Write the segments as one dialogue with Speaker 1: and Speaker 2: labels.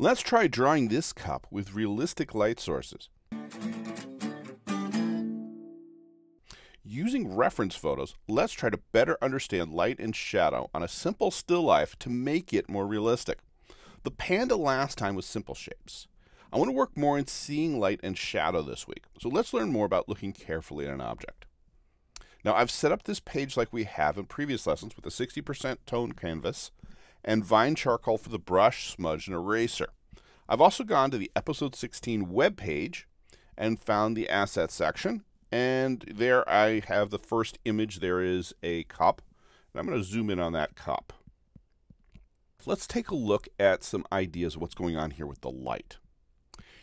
Speaker 1: Let's try drawing this cup with realistic light sources. Using reference photos, let's try to better understand light and shadow on a simple still life to make it more realistic. The panda last time was simple shapes. I want to work more in seeing light and shadow this week, so let's learn more about looking carefully at an object. Now, I've set up this page like we have in previous lessons with a 60% tone canvas and vine charcoal for the brush, smudge, and eraser. I've also gone to the episode 16 web page and found the assets section, and there I have the first image. There is a cup, and I'm going to zoom in on that cup. Let's take a look at some ideas of what's going on here with the light.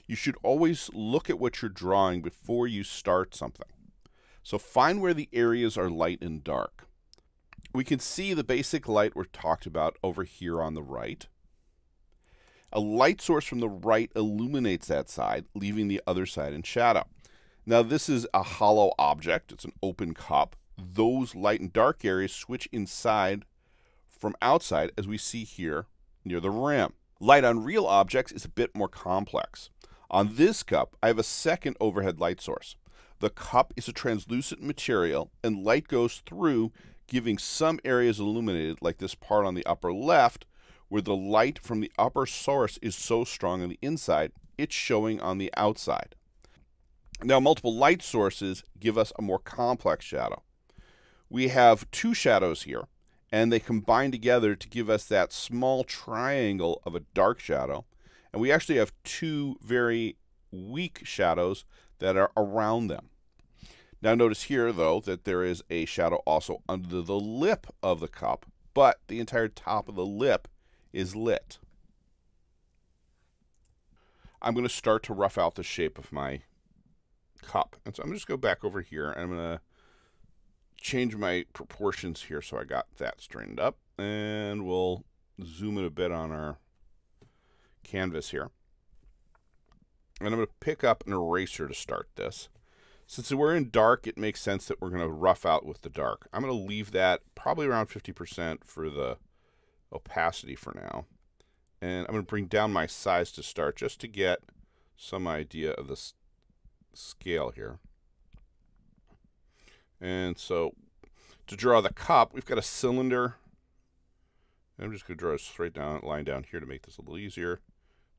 Speaker 1: You should always look at what you're drawing before you start something. So find where the areas are light and dark. We can see the basic light we're talked about over here on the right. A light source from the right illuminates that side, leaving the other side in shadow. Now this is a hollow object. It's an open cup. Those light and dark areas switch inside from outside, as we see here near the rim. Light on real objects is a bit more complex. On this cup, I have a second overhead light source. The cup is a translucent material, and light goes through, giving some areas illuminated, like this part on the upper left, where the light from the upper source is so strong on the inside, it's showing on the outside. Now, multiple light sources give us a more complex shadow. We have two shadows here, and they combine together to give us that small triangle of a dark shadow. And we actually have two very weak shadows that are around them. Now notice here, though, that there is a shadow also under the lip of the cup, but the entire top of the lip is lit. I'm going to start to rough out the shape of my cup. And so I'm going to just go back over here, and I'm going to change my proportions here so I got that straightened up, and we'll zoom in a bit on our canvas here. And I'm going to pick up an eraser to start this. Since we're in dark, it makes sense that we're going to rough out with the dark. I'm going to leave that probably around 50% for the opacity for now. And I'm going to bring down my size to start just to get some idea of the scale here. And so to draw the cup, we've got a cylinder. I'm just going to draw a straight line down here to make this a little easier.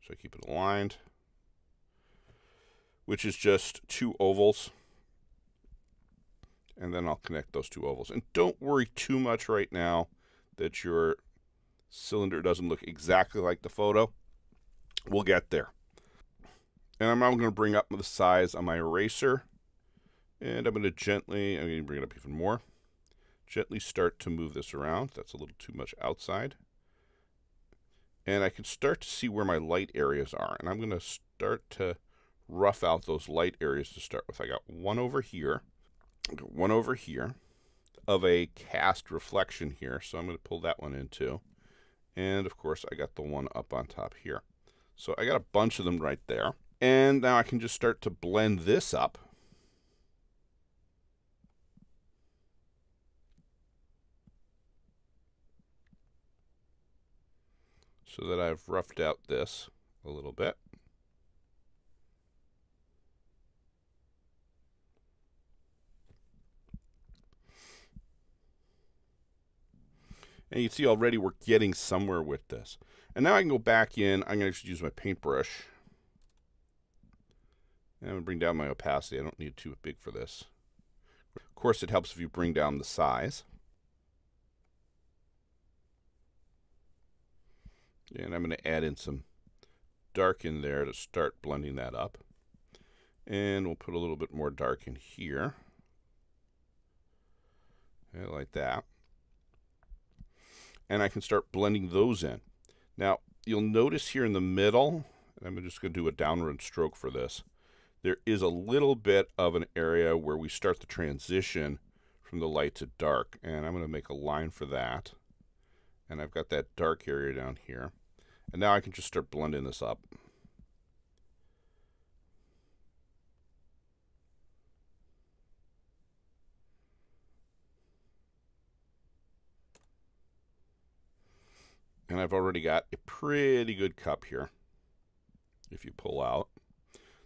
Speaker 1: So I keep it aligned, which is just two ovals. And then I'll connect those two ovals. And don't worry too much right now that your cylinder doesn't look exactly like the photo. We'll get there. And I'm now going to bring up the size on my eraser. And I'm going to bring it up even more. Gently start to move this around. That's a little too much outside. And I can start to see where my light areas are. And I'm going to start to rough out those light areas to start with. I got one over here of a cast reflection here. So I'm going to pull that one in too. And of course, I got the one up on top here. So I got a bunch of them right there. And now I can just start to blend this up. So that I've roughed out this a little bit. And you see already we're getting somewhere with this. And now I can go back in. I'm going to use my paintbrush. And I'm going to bring down my opacity. I don't need too big for this. Of course, it helps if you bring down the size. And I'm going to add in some dark in there to start blending that up. And we'll put a little bit more dark in here. Like that. And I can start blending those in. Now, you'll notice here in the middle, and I'm just going to do a downward stroke for this, there is a little bit of an area where we start the transition from the light to dark. And I'm going to make a line for that. And I've got that dark area down here. And now I can just start blending this up. And I've already got a pretty good cup here. if you pull out.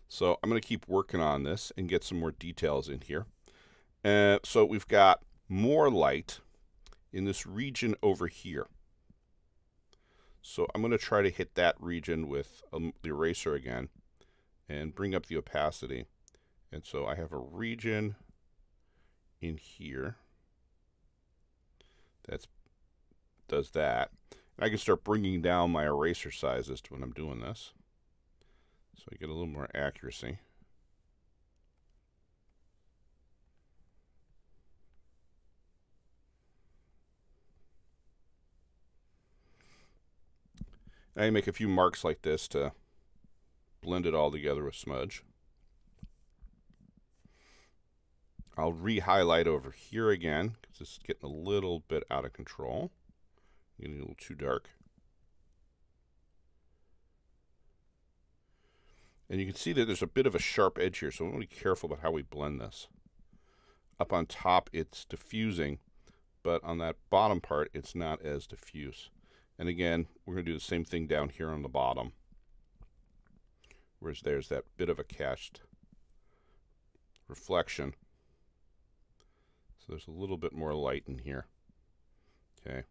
Speaker 1: So I'm going to keep working on this and get some more details in here. So we've got more light in this region over here. So I'm going to try to hit that region with the eraser again and bring up the opacity. And so I have a region in here that does that. And I can start bringing down my eraser sizes when I'm doing this, so I get a little more accuracy. And I make a few marks like this to blend it all together with smudge. I'll re-highlight over here again because this is getting a little bit out of control. Getting a little too dark. And you can see that there's a bit of a sharp edge here, so I want to be careful about how we blend this. Up on top, it's diffusing, but on that bottom part, it's not as diffuse. And again, we're going to do the same thing down here on the bottom, whereas there's that bit of a cast reflection. So there's a little bit more light in here. Okay.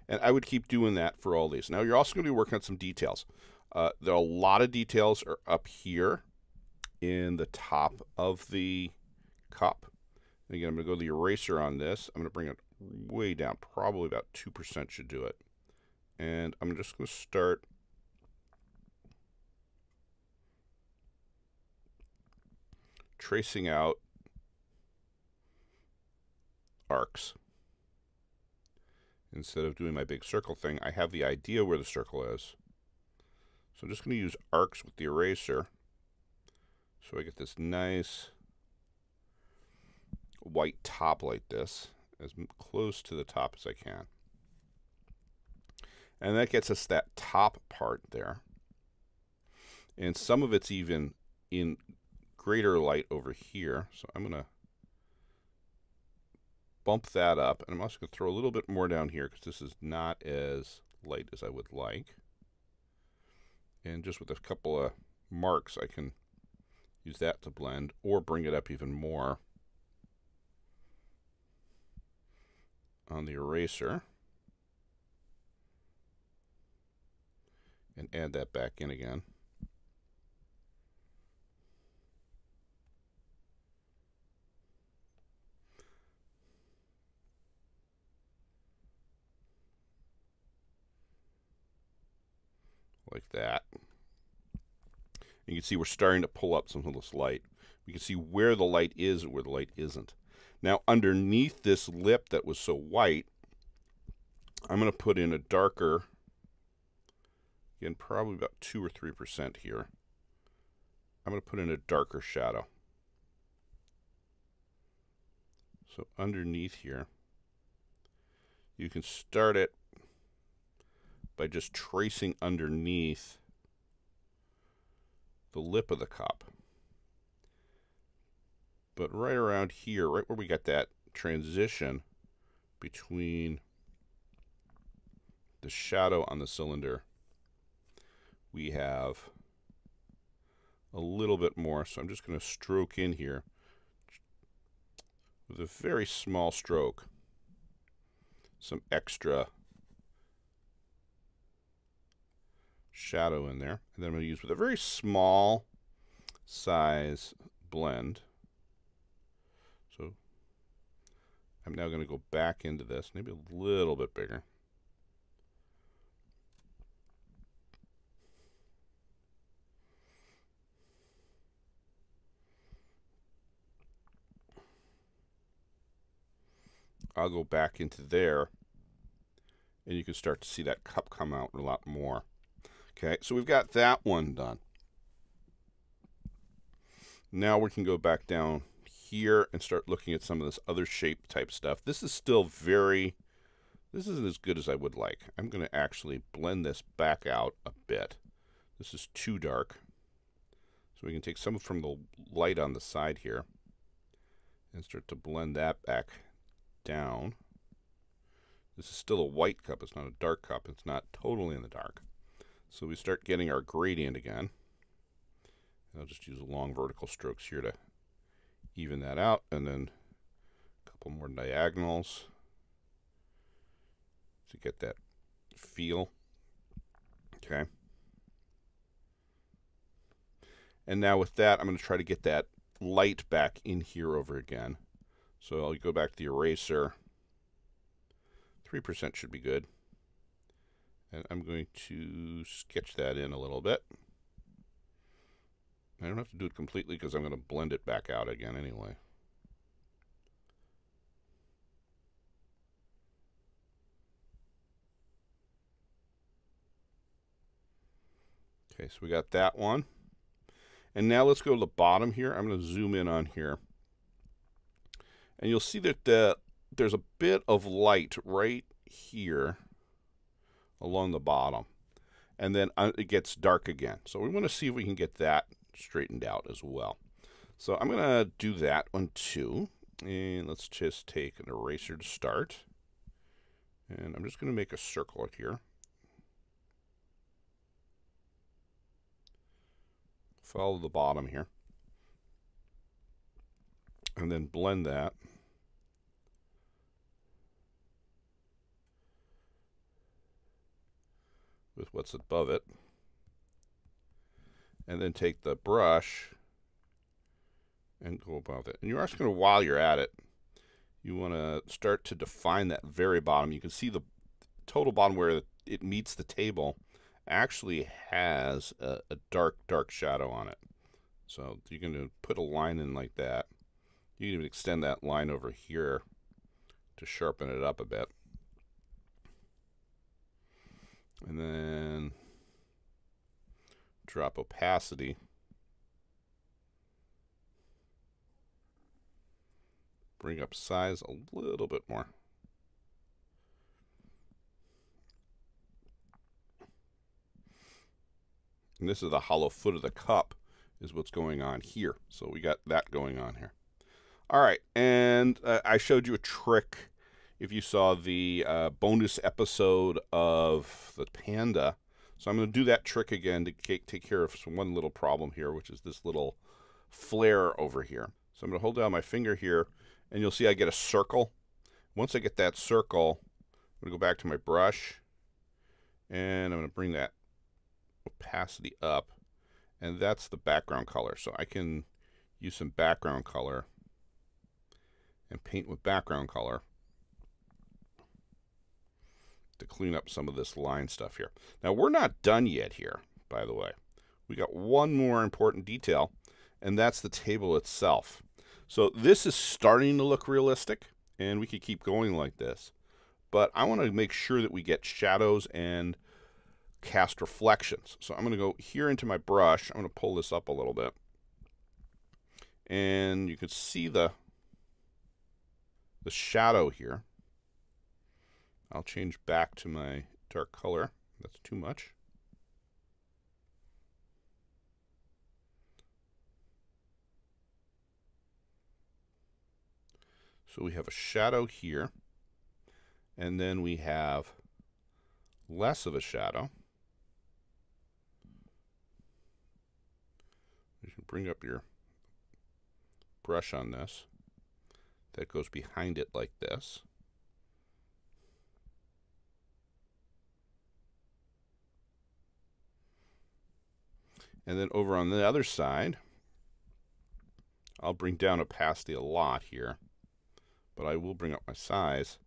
Speaker 1: And I would keep doing that for all these. Now you're also going to be working on some details. There are a lot of details are up here in the top of the cup. And again, I'm going to go to the eraser on this. I'm going to bring it way down. Probably about 2% should do it. And I'm just going to start tracing out arcs. Instead of doing my big circle thing, I have the idea where the circle is. So I'm just going to use arcs with the eraser so I get this nice white top like this, as close to the top as I can. And that gets us that top part there. And some of it's even in greater light over here. So I'm going to bump that up, and I'm also going to throw a little bit more down here because this is not as light as I would like. And just with a couple of marks, I can use that to blend or bring it up even more on the eraser and add that back in again. Like that. You can see we're starting to pull up some of this light. We can see where the light is and where the light isn't. Now underneath this lip that was so white, I'm going to put in a darker, again probably about 2 or 3% here. I'm going to put in a darker shadow. So underneath here, you can start it by just tracing underneath the lip of the cup. But right around here, right where we got that transition between the shadow on the cylinder, we have a little bit more. So I'm just going to stroke in here with a very small stroke, some extra shadow in there. And then I'm going to use with a very small size blend. So I'm now going to go back into this, maybe a little bit bigger. I'll go back into there, and you can start to see that cup come out a lot more. Okay, so we've got that one done. Now we can go back down here and start looking at some of this other shape type stuff. This is still this isn't as good as I would like. I'm going to actually blend this back out a bit. This is too dark. So we can take some from the light on the side here and start to blend that back down. This is still a white cup. It's not a dark cup. It's not totally in the dark. So we start getting our gradient again. I'll just use long vertical strokes here to even that out, and then a couple more diagonals to get that feel. Okay. And now with that, I'm going to try to get that light back in here over again. So I'll go back to the eraser. 3% should be good. And I'm going to sketch that in a little bit. I don't have to do it completely because I'm going to blend it back out again anyway. Okay, so we got that one. And now let's go to the bottom here. I'm going to zoom in on here. And you'll see that there's a bit of light right here along the bottom. And then it gets dark again. So we want to see if we can get that straightened out as well. So I'm going to do that one too. And let's just take an eraser to start. And I'm just going to make a circle here. Follow the bottom here. And then blend that. With what's above it. And then take the brush and go above it. And you're actually going to, while you're at it, you want to start to define that very bottom. You can see the total bottom where it meets the table actually has a dark shadow on it. So you're going to put a line in like that. You can even extend that line over here to sharpen it up a bit. And then drop opacity. Bring up size a little bit more. And this is the hollow foot of the cup is what's going on here. So we got that going on here. All right, and I showed you a trick if you saw the bonus episode of the panda. So I'm going to do that trick again to take care of one little problem here, which is this little flare over here. So I'm going to hold down my finger here, and you'll see I get a circle. Once I get that circle, I'm going to go back to my brush, and I'm going to bring that opacity up, and that's the background color. So I can use some background color and paint with background color to clean up some of this line stuff here. Now, we're not done yet here, by the way. We got one more important detail, and that's the table itself. So this is starting to look realistic, and we could keep going like this. But I want to make sure that we get shadows and cast reflections. So I'm going to go here into my brush. I'm going to pull this up a little bit. And you can see the shadow here. I'll change back to my dark color. That's too much. So we have a shadow here, and then we have less of a shadow. You can bring up your brush on this. That goes behind it like this. And then over on the other side, I'll bring down opacity a lot here, but I will bring up my size.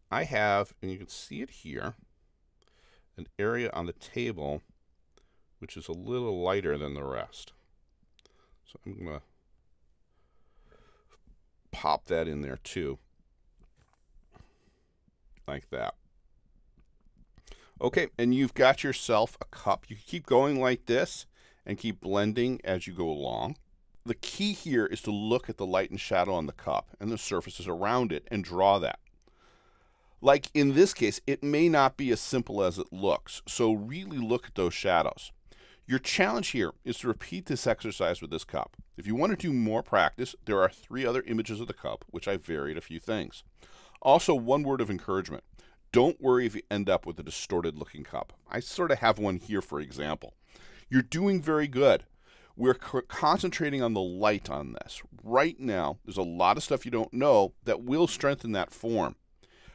Speaker 1: I have, and you can see it here, an area on the table which is a little lighter than the rest. So I'm going to pop that in there too, like that. Okay, and you've got yourself a cup. You can keep going like this and keep blending as you go along. The key here is to look at the light and shadow on the cup and the surfaces around it and draw that. Like in this case, it may not be as simple as it looks, so really look at those shadows. Your challenge here is to repeat this exercise with this cup. If you want to do more practice, there are 3 other images of the cup, which I varied a few things. Also, one word of encouragement. Don't worry if you end up with a distorted looking cup. I sort of have one here, for example. You're doing very good. We're concentrating on the light on this. Right now, there's a lot of stuff you don't know that will strengthen that form.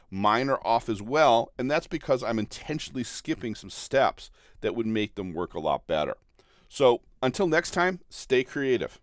Speaker 1: Mine are off as well, and that's because I'm intentionally skipping some steps that would make them work a lot better. So until next time, stay creative.